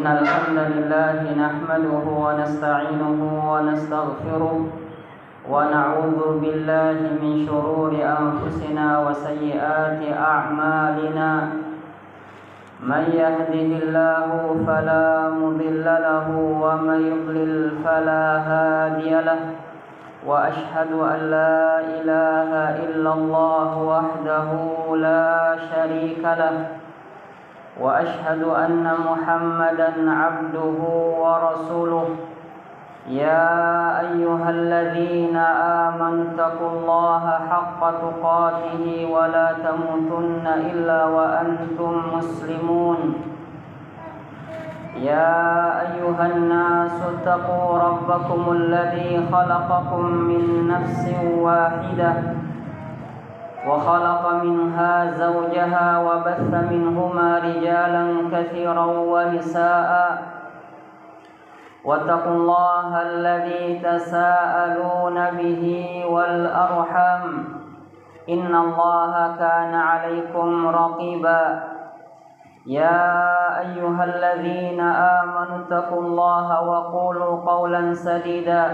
إن الحمد لله نحمده ونستعينه ونستغفره ونعوذ بالله من شرور أنفسنا وسيئات أعمالنا من يهده الله فلا مضل له ومن يضلل فلا هادي له وأشهد أن لا إله إلا الله وحده لا شريك له وأشهد أن محمدا عبده ورسوله يا أيها الذين آمنوا اتقوا الله حق تقاته ولا تموتن إلا وأنتم مسلمون يا أيها الناس اتقوا ربكم الذي خلقكم من نفس واحدة وخلق منها زوجها وبث منهما رجالا كثيرا ونساء واتقوا الله الذي تساءلون به والأرحام إن الله كان عليكم رقيبا يا أيها الذين آمنوا اتقوا الله وقولوا قولا سديدا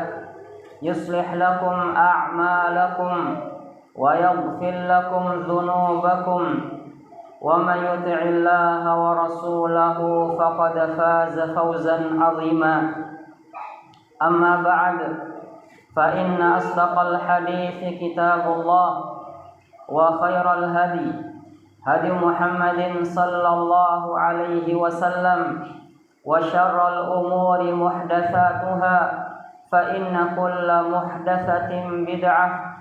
يصلح لكم أعمالكم ويغفر لكم ذنوبكم ومن يطع الله ورسوله فقد فاز فوزا عظيما أما بعد فإن أصدق الحديث كتاب الله وخير الهدي هدي محمد صلى الله عليه وسلم وشر الأمور محدثاتها فإن كل محدثة بدعة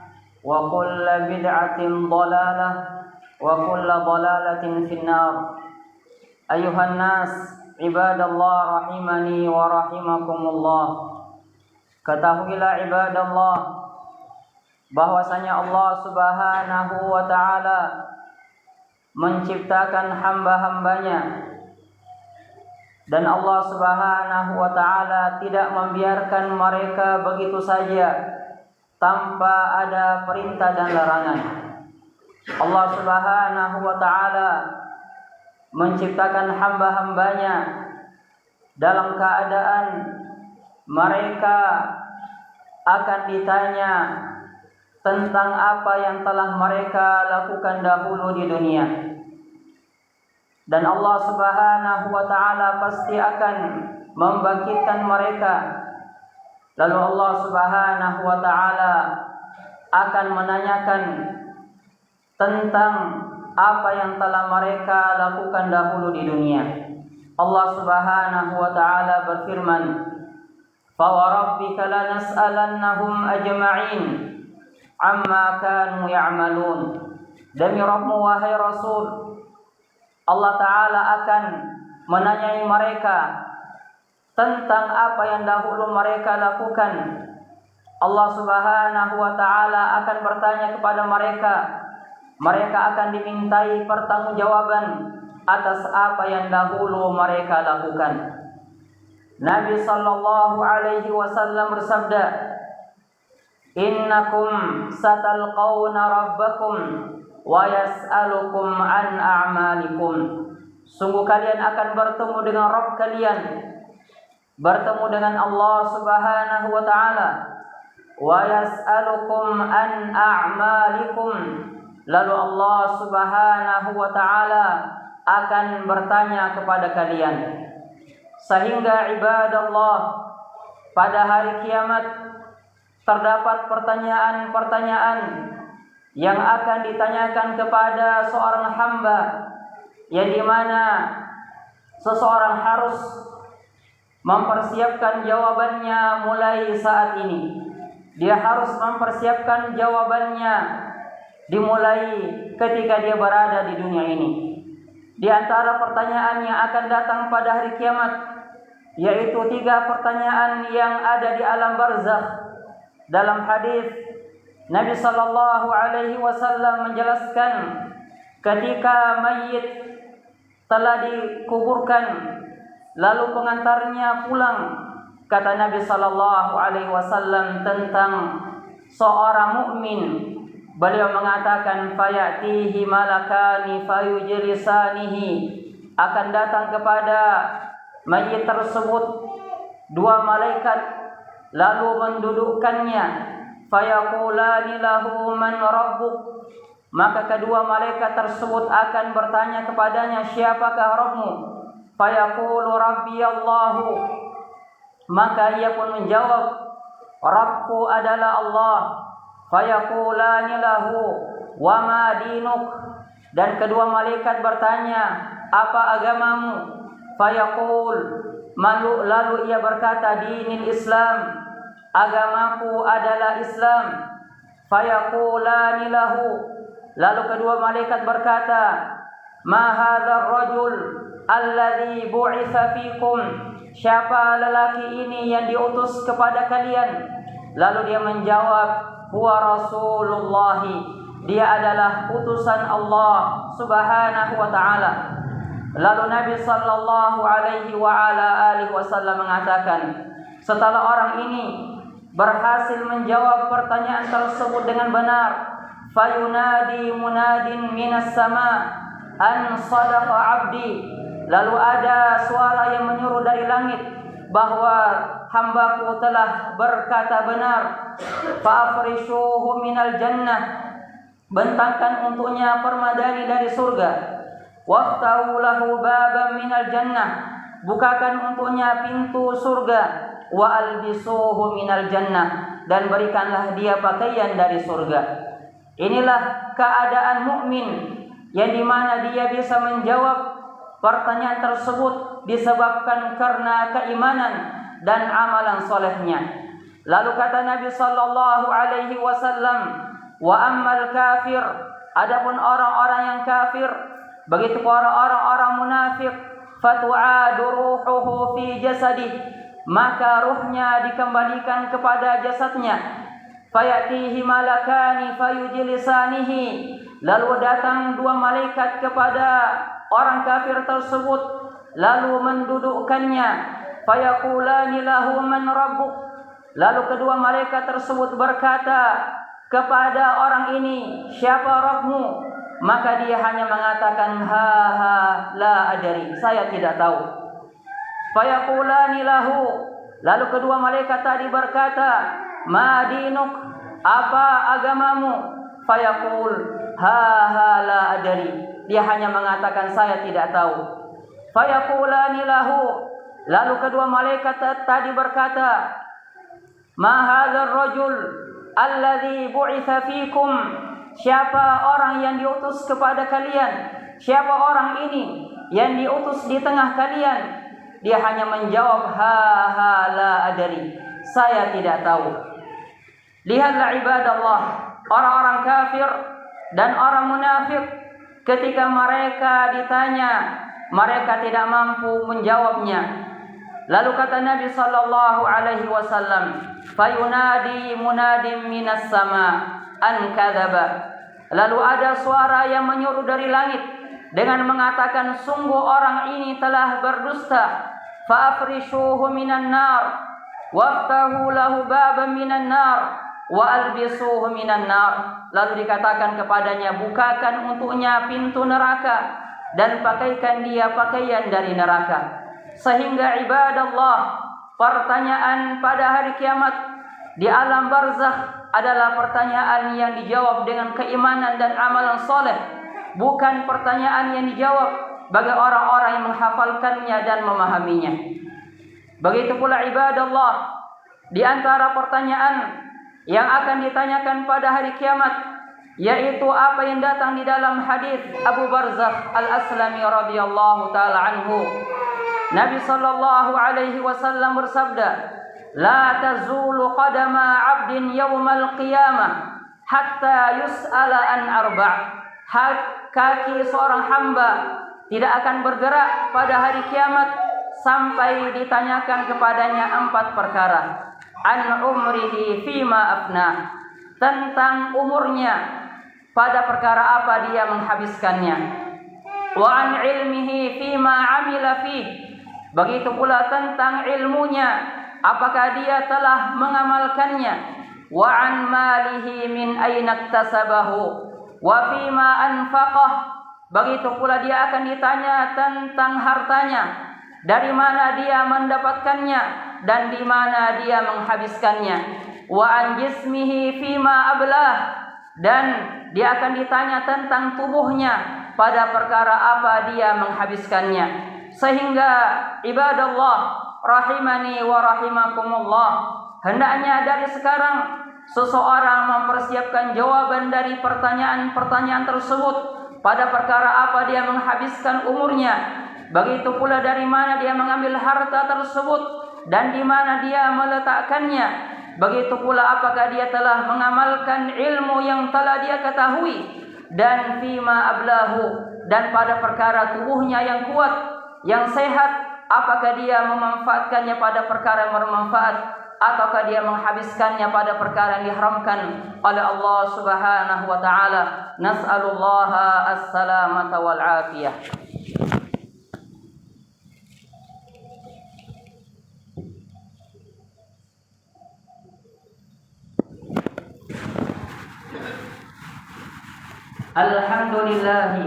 وكل بدعة ضلالة وكل ضلالة في النار أيها الناس عباد الله rahimani wa rahimakumullah. Ketahuilah ibadallah bahwasanya Allah Subhanahu wa taala menciptakan hamba-hambanya dan Allah Subhanahu wa taala tidak membiarkan mereka begitu saja tanpa ada perintah dan larangan. Allah Subhanahu wa taala menciptakan hamba-hambanya dalam keadaan mereka akan ditanya tentang apa yang telah mereka lakukan dahulu di dunia. Dan Allah Subhanahu wa taala pasti akan membangkitkan mereka. Lalu Allah Subhanahu wa taala akan menanyakan tentang apa yang telah mereka lakukan dahulu di dunia. Allah Subhanahu wa taala berfirman, "Fa wa rabbika lanas'alannahum ajma'in amma kanu ya'malun." Demi Rabbmu wahai Rasul, Allah taala akan menanyai mereka tentang apa yang dahulu mereka lakukan. Allah Subhanahu wa taala akan bertanya kepada mereka. Mereka akan dimintai pertanggungjawaban atas apa yang dahulu mereka lakukan. Nabi sallallahu alaihi wasallam bersabda, "Innakum satalqawna rabbakum wa yas'alukum an a'malikum." Sungguh kalian akan bertemu dengan Rabb kalian, bertemu dengan Allah Subhanahu wa taala, wa yas'alukum an a'malikum. Lalu Allah Subhanahu wa taala akan bertanya kepada kalian. Sehingga ibadallah, pada hari kiamat terdapat pertanyaan-pertanyaan yang akan ditanyakan kepada seorang hamba, yang dimana seseorang harus mempersiapkan jawabannya mulai saat ini. Dia harus mempersiapkan jawabannya dimulai ketika dia berada di dunia ini. Di antara pertanyaan yang akan datang pada hari kiamat, yaitu 3 pertanyaan yang ada di alam barzakh. Dalam hadis Nabi sallallahu alaihi wasallam menjelaskan, ketika mayit telah dikuburkan lalu pengantarnya pulang, kata Nabi sallallahu alaihi wasallam tentang seorang mukmin, beliau mengatakan, fayatihi malakani fayujlisanihi, akan datang kepada mayit tersebut dua malaikat lalu mendudukkannya, fayaqulani lahu man rabbuk, maka kedua malaikat tersebut akan bertanya kepadanya, siapakah Rabbmu? Fayaqulu rabbi Allahu, maka ia pun menjawab, Rabbku adalah Allah. Fayaqulani lahu wa ma dinuk, dan kedua malaikat bertanya, apa agamamu? Fayaqul, lalu ia berkata, dinil Islam, agamaku adalah Islam. Fayaqulani lahu, lalu kedua malaikat berkata, ma hadzal rajul alladzi bu'itsa fikum, siapa lelaki ini yang diutus kepada kalian? Lalu dia menjawab, huwa Rasulullah, dia adalah utusan Allah Subhanahu wa taala. Lalu Nabi sallallahu alaihi wa ala alihi wasallam mengatakan, setelah orang ini berhasil menjawab pertanyaan tersebut dengan benar, fayunadi munadin minas sama an sadaqa abdi, lalu ada suara yang menyuruh dari langit bahwa hambaku telah berkata benar. Fa'afrishuhu minal jannah, bentangkan untuknya permadani dari surga. Waftahu lahu baban minal jannah, bukakan untuknya pintu surga. Wa albisuhu minal jannah, dan berikanlah dia pakaian dari surga. Inilah keadaan mukmin yang dimana dia bisa menjawab pertanyaan tersebut disebabkan karena keimanan dan amalan solehnya. Lalu kata Nabi sallallahu alaihi wasallam, wa ammal kafir, adapun orang-orang yang kafir, begitu pula orang-orang munafik, fatu'adu ruhuhu fi jasadih, maka ruhnya dikembalikan kepada jasadnya. Fayatihi malakani fayujlisanihi, lalu datang dua malaikat kepada orang kafir tersebut lalu mendudukkannya. Fayaqulani lahu man rabbuk, lalu kedua malaikat tersebut berkata kepada orang ini, siapa Rabbmu? Maka dia hanya mengatakan, ha la adri, saya tidak tahu. Fayaqulani lahu, lalu kedua malaikat tadi berkata, ma dinuk, apa agamamu? Fayaqul, ha la adri, dia hanya mengatakan saya tidak tahu. Fayaqulani lahu, lalu kedua malaikat tadi berkata, ma hadzal rajul alladzi bu'itsa fikum, siapa orang yang diutus kepada kalian? Siapa orang ini yang diutus di tengah kalian? Dia hanya menjawab, ha la adri, saya tidak tahu. Lihatlah ibadallah, orang-orang kafir dan orang munafik, ketika mereka ditanya, mereka tidak mampu menjawabnya. Lalu kata Nabi sallallahu alaihi wasallam, fayunadi munadin minas sama an kadzaba, lalu ada suara yang menyuruh dari langit dengan mengatakan, sungguh orang ini telah berdusta. Fa'afrishuhu minan nar, waftahu lahu baban minan nar, wa albisuhu minan nar, lalu dikatakan kepadanya, bukakan untuknya pintu neraka dan pakaikan dia pakaian dari neraka. Sehingga ibadallah, pertanyaan pada hari kiamat di alam barzakh adalah pertanyaan yang dijawab dengan keimanan dan amalan soleh, bukan pertanyaan yang dijawab bagi orang-orang yang menghafalkannya dan memahaminya. Begitu pula ibadallah, di antara pertanyaan yang akan ditanyakan pada hari kiamat, yaitu apa yang datang di dalam hadis Abu Barzakh Al-Aslami radhiyallahu taala anhu. Nabi sallallahu alaihi wasallam bersabda, la tazulu qadama 'abdin yaumal qiyamah hatta yus'ala an arba'. Kaki seorang hamba tidak akan bergerak pada hari kiamat sampai ditanyakan kepadanya 4 perkara. An umrihi fima afna, tentang umurnya pada perkara apa dia menghabiskannya. Wa an ilmihi fima amila fih, begitu pula tentang ilmunya, apakah dia telah mengamalkannya. Wa an malihi min aina iktasabahu wa fima anfaqah, begitu pula dia akan ditanya tentang hartanya, dari mana dia mendapatkannya dan di mana dia menghabiskannya. Wa an jismihi fima ablah, dan dia akan ditanya tentang tubuhnya pada perkara apa dia menghabiskannya. Sehingga ibadallah rahimani wa rahimakumullah, hendaknya dari sekarang seseorang mempersiapkan jawaban dari pertanyaan-pertanyaan tersebut pada perkara apa dia menghabiskan umurnya. Begitu pula dari mana dia mengambil harta tersebut dan di mana dia meletakkannya. Begitu pula apakah dia telah mengamalkan ilmu yang telah dia ketahui, dan fima ablahu, dan pada perkara tubuhnya yang kuat, yang sehat, apakah dia memanfaatkannya pada perkara yang bermanfaat ataukah dia menghabiskannya pada perkara yang diharamkan oleh Allah Subhanahu wa taala. Nas'alullaha as-salamata wal afiyah. Alhamdulillah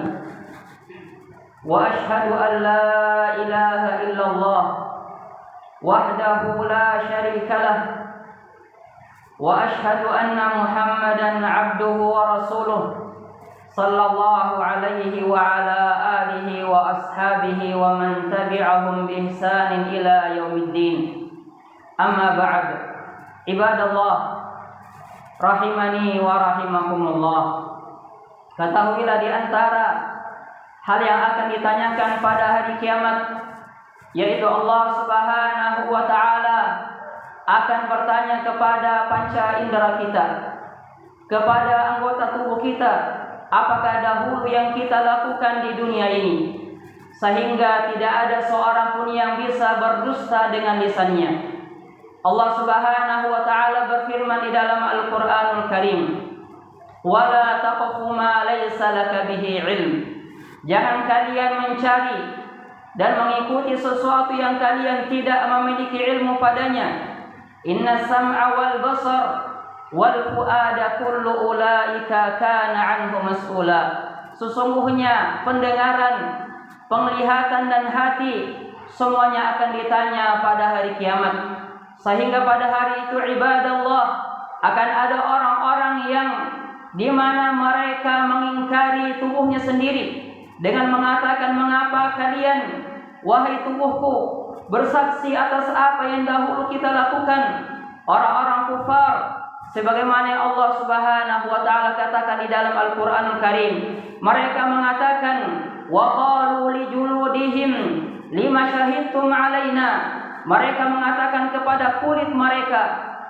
wa ashhadu an la ilaha illallah wahdahu la syarika lah, wa ashhadu anna Muhammadan abduhu wa rasuluh sallallahu alaihi wa ala alihi wa ashabihi wa man tabi'ahum bi ihsanin ila yaumiddin. Amma ba'd. Ibadallah rahimani wa rahimakumullah. Ketahuilah di antara hal yang akan ditanyakan pada hari kiamat, yaitu Allah Subhanahu wa taala akan bertanya kepada panca indera kita, kepada anggota tubuh kita, apakah dahulu yang kita lakukan di dunia ini sehingga tidak ada seorang pun yang bisa berdusta dengan lisannya. Allah Subhanahu wa taala berfirman di dalam Al-Qur'anul Karim, wala taqfu ma laysa laka bihi ilm. Jangan kalian mencari dan mengikuti sesuatu yang kalian tidak memiliki ilmu padanya. Inna sam'a wal basar wal fuada kullu ulaika kana anhu mas'ula. Sesungguhnya pendengaran, penglihatan dan hati semuanya akan ditanya pada hari kiamat. Sehingga pada hari itu ibadallah akan ada orang-orang yang di mana mereka mengingkari tubuhnya sendiri dengan mengatakan, mengapa kalian wahai tubuhku bersaksi atas apa yang dahulu kita lakukan. Orang-orang kufar, sebagaimana yang Allah Subhanahu wa taala katakan di dalam Al-Qur'anul Karim, mereka mengatakan, wa qalu li juludihim lima syahidtum alaina. Mereka mengatakan kepada kulit mereka,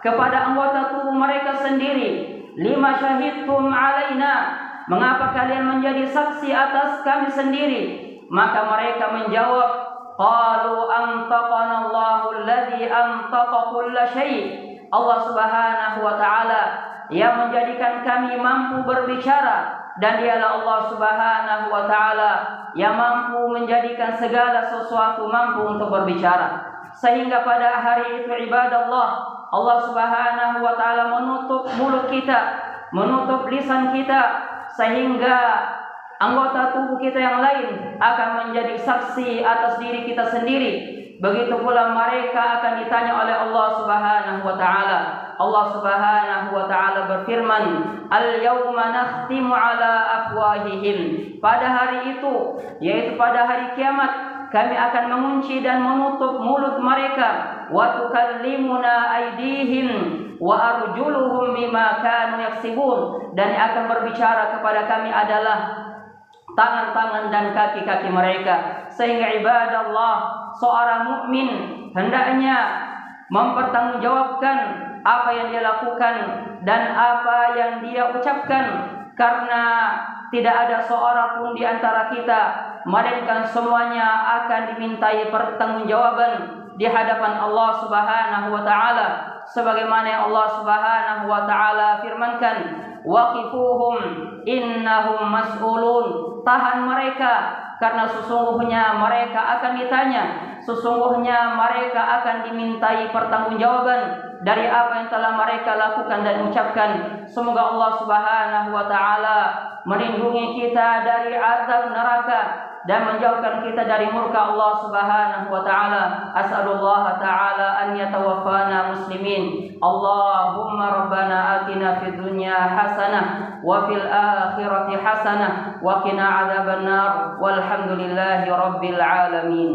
kepada anggota tubuh mereka sendiri, lima syahidtum alaina, mengapa kalian menjadi saksi atas kami sendiri? Maka mereka menjawab, qalu antaqana Allahu alladhi antaqa kulla syai'. Allah Subhanahu wa taala yang menjadikan kami mampu berbicara, dan dialah Allah Subhanahu wa taala yang mampu menjadikan segala sesuatu mampu untuk berbicara. Sehingga pada hari itu ibadallah, Allah Subhanahu wa taala menutup mulut kita, menutup lisan kita, sehingga anggota tubuh kita yang lain akan menjadi saksi atas diri kita sendiri. Begitu pula mereka akan ditanya oleh Allah Subhanahu wa taala. Allah Subhanahu wa taala berfirman, al-yauma nakhtimu ala afwahihim. Pada hari itu, yaitu pada hari kiamat, kami akan mengunci dan menutup mulut mereka. Wa tukallimuna aydihim wa arjuluhum bima kanu yaksibun. Dan yang akan berbicara kepada kami adalah tangan-tangan dan kaki-kaki mereka. Sehingga ibadallah, seorang mukmin hendaknya mempertanggungjawabkan apa yang dia lakukan dan apa yang dia ucapkan, karena tidak ada seorang pun di antara kita melainkan semuanya akan dimintai pertanggungjawaban di hadapan Allah Subhanahu wa taala, sebagaimana yang Allah Subhanahu wa taala firmankan, waqifuhum innahum mas'ulun. Tahan mereka karena sesungguhnya mereka akan ditanya, sesungguhnya mereka akan dimintai pertanggungjawaban dari apa yang telah mereka lakukan dan ucapkan. Semoga Allah Subhanahu wa taala melindungi kita dari azab neraka dan menjauhkan kita dari murka Allah Subhanahu wa taala. As'alullah taala an yatawaffana muslimin. Allahumma rabbana atina fid dunya hasanah wa fil akhirati hasanah wa qina adzabannar. Walhamdulillahi rabbil alamin.